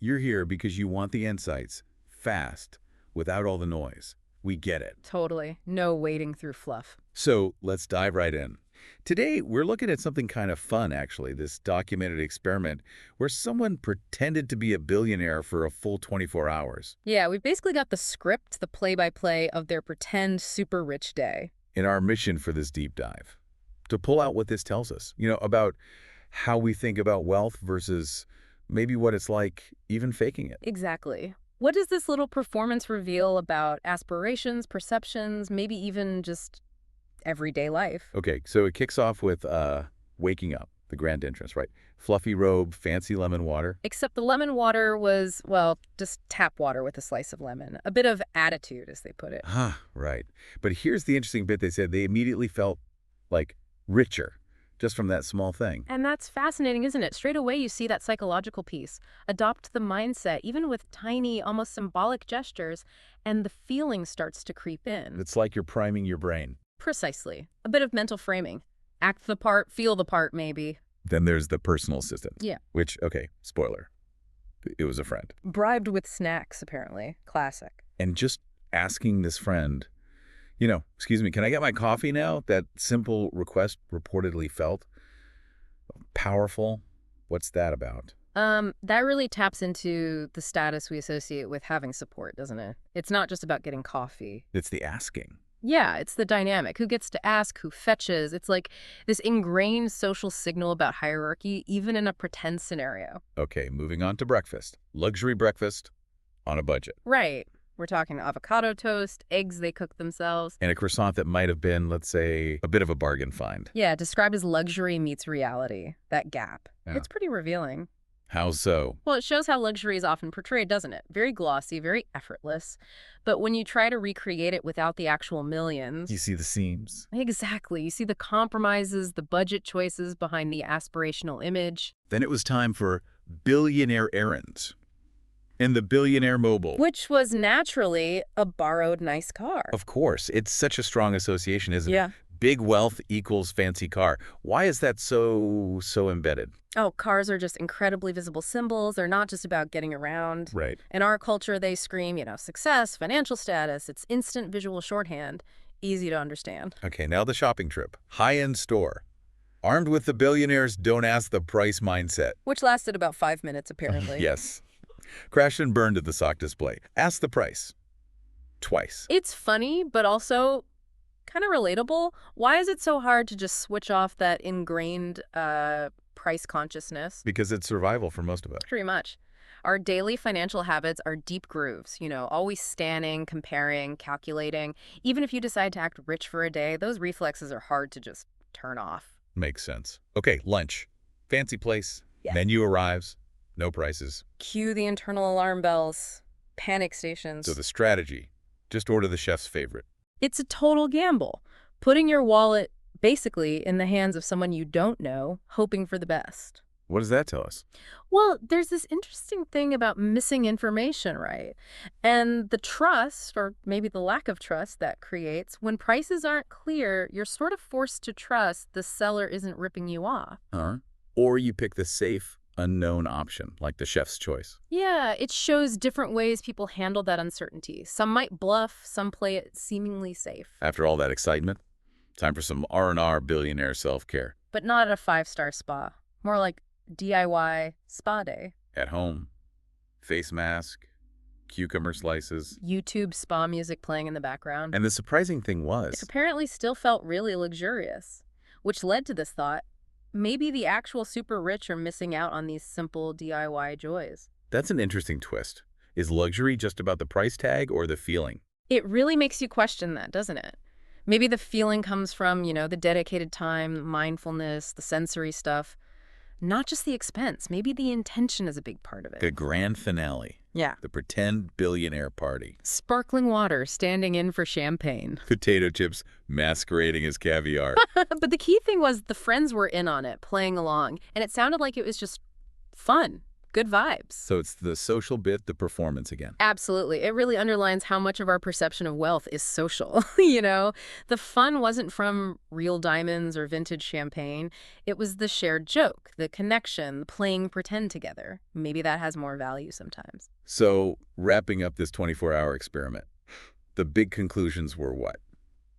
You're here because you want the insights, fast, without all the noise. We get it. Totally. No wading through fluff. So let's dive right in. Today, we're looking at something kind of fun, actually, this documented experiment where someone pretended to be a billionaire for a full 24 hours. Yeah, we've basically got the script, the play-by-play of their pretend super rich day. In our mission for this deep dive, to pull out what this tells us, about how we think about wealth versus maybe what it's like even faking it. Exactly. What does this little performance reveal about aspirations, perceptions, maybe even just everyday life? Okay, so it kicks off with waking up, the grand entrance, right? Fluffy robe, fancy lemon water. Except the lemon water was, well, just tap water with a slice of lemon. A bit of attitude, as they put it. Right. But here's the interesting bit. They said they immediately felt like richer just from that small thing. And that's fascinating, isn't it? Straight away, you see that psychological piece. Adopt the mindset, even with tiny, almost symbolic gestures, and the feeling starts to creep in. It's like you're priming your brain. Precisely. A bit of mental framing. Act the part, feel the part, maybe. Then there's the personal assistant. Yeah. Which, okay, spoiler, it was a friend. Bribed with snacks, apparently. Classic. And just asking this friend, excuse me, can I get my coffee now? That simple request reportedly felt powerful. What's that about? That really taps into the status we associate with having support, doesn't it? It's not just about getting coffee. It's the asking. Yeah, it's the dynamic. Who gets to ask, who fetches. It's like this ingrained social signal about hierarchy, even in a pretend scenario. Okay, moving on to breakfast. Luxury breakfast on a budget. Right. We're talking avocado toast, eggs they cook themselves. And a croissant that might have been, let's say, a bit of a bargain find. Yeah, described as luxury meets reality. That gap. Yeah. It's pretty revealing. How so? Well, it shows how luxury is often portrayed, doesn't it? Very glossy, very effortless. But when you try to recreate it without the actual millions... You see the seams. Exactly. You see the compromises, the budget choices behind the aspirational image. Then it was time for billionaire errands. And the billionaire mobile. Which was naturally a borrowed nice car. Of course. It's such a strong association, isn't Yeah. it? Big wealth equals fancy car. Why is that so embedded? Oh, cars are just incredibly visible symbols. They're not just about getting around. Right. In our culture, they scream, success, financial status. It's instant visual shorthand, easy to understand. Okay, now the shopping trip. High-end store. Armed with the billionaire's don't ask the price mindset. Which lasted about 5 minutes, apparently. Yes. Crashed and burned at the sock display. Ask the price. Twice. It's funny, but also kind of relatable. Why is it so hard to just switch off that ingrained price consciousness? Because it's survival for most of us. Pretty much. Our daily financial habits are deep grooves, always scanning, comparing, calculating. Even if you decide to act rich for a day, those reflexes are hard to just turn off. Makes sense. Okay, lunch. Fancy place. Yeah. Menu arrives. No prices. Cue the internal alarm bells. Panic stations. So the strategy, just order the chef's favorite. It's a total gamble. Putting your wallet basically in the hands of someone you don't know, hoping for the best. What does that tell us? Well, there's this interesting thing about missing information, right? And the trust, or maybe the lack of trust that creates, when prices aren't clear, you're sort of forced to trust the seller isn't ripping you off. Or you pick the safe, unknown option, like the chef's choice. Yeah, it shows different ways people handle that uncertainty. Some might bluff, some play it seemingly safe. After all that excitement, time for some R&R billionaire self-care. But not at a 5-star spa. More like DIY spa day. At home, face mask, cucumber slices. YouTube spa music playing in the background. And the surprising thing It was, apparently still felt really luxurious, which led to this thought, maybe the actual super rich are missing out on these simple DIY joys. that's an interesting twist. Is luxury just about the price tag or the feeling? It really makes you question that, doesn't it? Maybe the feeling comes from, the dedicated time, mindfulness, the sensory stuff. Not just the expense. Maybe the intention is a big part of it. The grand finale. Yeah. The pretend billionaire party. Sparkling water standing in for champagne. Potato chips masquerading as caviar. But the key thing was the friends were in on it, playing along, and it sounded like it was just fun. good vibes. So it's the social bit, the performance again. Absolutely. It really underlines how much of our perception of wealth is social. You know, the fun wasn't from real diamonds or vintage champagne. It was the shared joke, the connection, playing pretend together. Maybe that has more value sometimes. So wrapping up this 24-hour experiment, the big conclusions were what?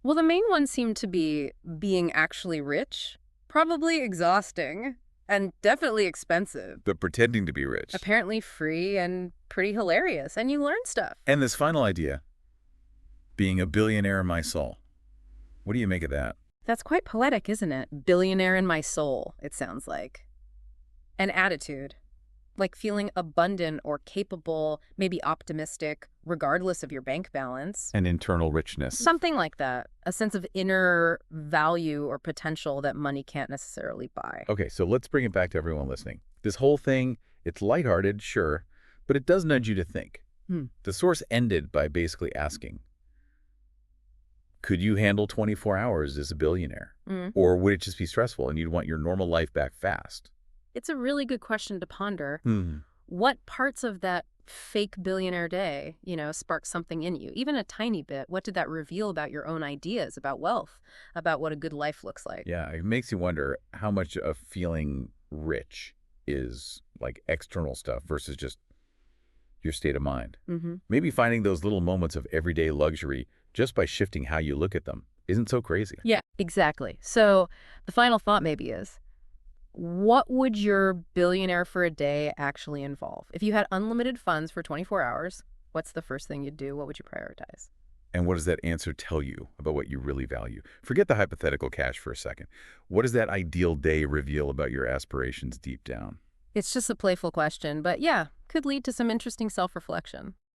Well, the main one seemed to be being actually rich, probably exhausting, and definitely expensive. The pretending to be rich. Apparently free and pretty hilarious, and you learn stuff. And this final idea, being a billionaire in my soul. What do you make of that? That's quite poetic, isn't it? Billionaire in my soul, it sounds like. An attitude, like feeling abundant or capable, maybe optimistic, regardless of your bank balance. An internal richness. Something like that. A sense of inner value or potential that money can't necessarily buy. Okay, so let's bring it back to everyone listening. This whole thing, it's lighthearted, sure, but it does nudge you to think. The source ended by basically asking, could you handle 24 hours as a billionaire? Or would it just be stressful and you'd want your normal life back fast? It's a really good question to ponder. What parts of that fake billionaire day, sparked something in you? Even a tiny bit. What did that reveal about your own ideas about wealth, about what a good life looks like? Yeah, it makes you wonder how much of feeling rich is like external stuff versus just your state of mind. Maybe finding those little moments of everyday luxury just by shifting how you look at them isn't so crazy. Yeah, exactly. So the final thought maybe is, what would your billionaire for a day actually involve? If you had unlimited funds for 24 hours, what's the first thing you'd do? What would you prioritize? And what does that answer tell you about what you really value? Forget the hypothetical cash for a second. What does that ideal day reveal about your aspirations deep down? It's just a playful question, but yeah, could lead to some interesting self-reflection.